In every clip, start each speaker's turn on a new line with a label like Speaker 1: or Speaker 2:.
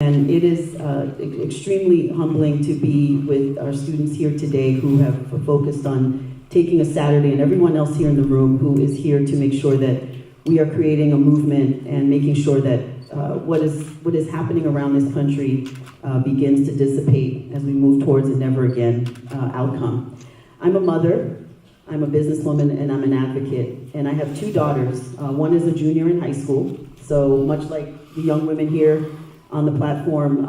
Speaker 1: And it is extremely humbling to be with our students here today who have focused on taking a Saturday, and everyone else here in the room who is here to make sure that we are creating a movement and making sure that what is happening around this country begins to dissipate as we move towards a never again outcome. I'm a mother, I'm a businesswoman, and I'm an advocate. And I have two daughters. One is a junior in high school, so much like the young women here on the platform,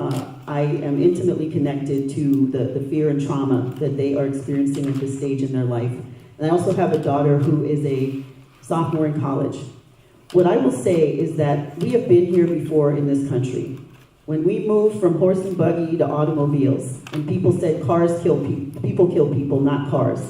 Speaker 1: I am intimately connected to the fear and trauma that they are experiencing at this stage in their life. And I also have a daughter who is a sophomore in college. What I will say is that we have been here before in this country. When we moved from horse and buggy to automobiles, and people said cars kill people kill people, not cars.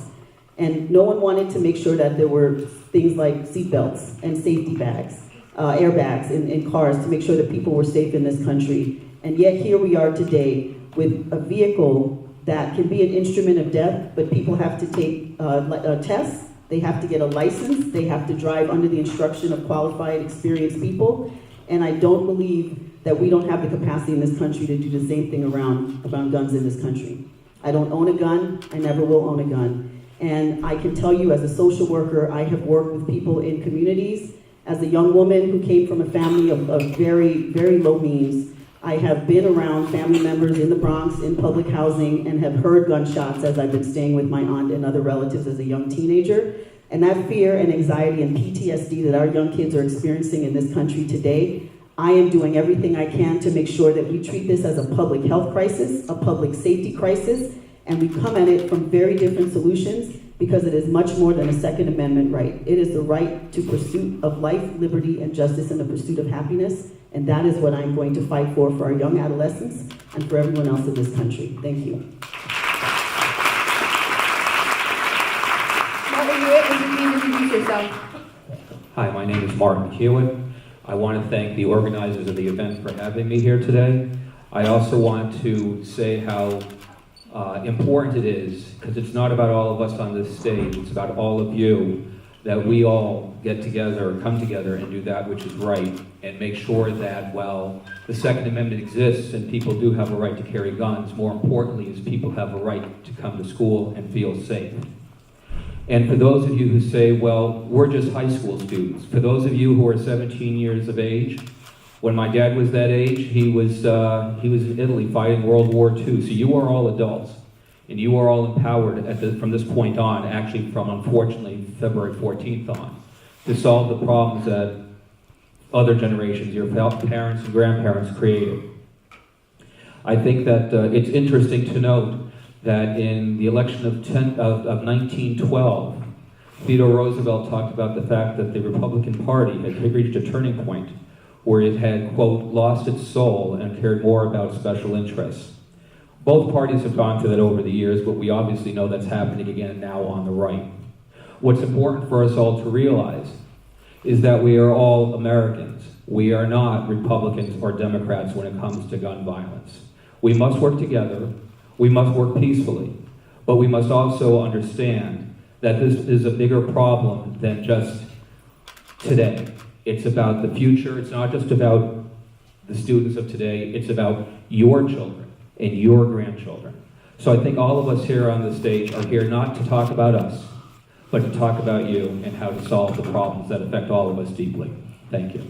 Speaker 1: And no one wanted to make sure that there were things like seatbelts and safety bags, airbags in cars to make sure that people were safe in this country. And yet here we are today with a vehicle that can be an instrument of death, but people have to take tests, they have to get a license, they have to drive under the instruction of qualified, experienced people. And I don't believe that we don't have the capacity in this country to do the same thing around guns in this country. I don't own a gun, I never will own a gun. And I can tell you as a social worker, I have worked with people in communities. As a young woman who came from a family of very, very low means, I have been around family members in the Bronx, in public housing, and have heard gunshots as I've been staying with my aunt and other relatives as a young teenager. And that fear and anxiety and PTSD that our young kids are experiencing in this country today, I am doing everything I can to make sure that we treat this as a public health crisis, a public safety crisis, and we come at it from very different solutions because it is much more than a Second Amendment right. It is the right to pursuit of life, liberty, and justice in the pursuit of happiness, and that is what I'm going to fight for our young adolescents and for everyone else in this country. Thank you.
Speaker 2: Martin Hewitt, would you please introduce yourself?
Speaker 3: Hi, my name is Martin Hewitt. I want to thank the organizers of the event for having me here today. I also want to say how important it is, because it's not about all of us on this stage, it's about all of you, that we all get together, come together and do that which is right, and make sure that while the Second Amendment exists and people do have a right to carry guns, more importantly is people have a right to come to school and feel safe. And for those of you who say, well, we're just high school students, for those of you who are 17 years of age, when my dad was that age, he was in Italy fighting World War II. So you are all adults, and you are all empowered from this point on, actually from, unfortunately, February 14th on, to solve the problems that other generations, your parents and grandparents, created. I think that it's interesting to note that in the election of 1912, Theodore Roosevelt talked about the fact that the Republican Party had reached a turning point where it had, quote, lost its soul and cared more about special interests. Both parties have gone through that over the years, but we obviously know that's happening again now on the right. What's important for us all to realize is that we are all Americans. We are not Republicans or Democrats when it comes to gun violence. We must work together, we must work peacefully, but we must also understand that this is a bigger problem than just today. It's about the future. It's not just about the students of today. It's about your children and your grandchildren. So I think all of us here on the stage are here not to talk about us, but to talk about you and how to solve the problems that affect all of us deeply. Thank you.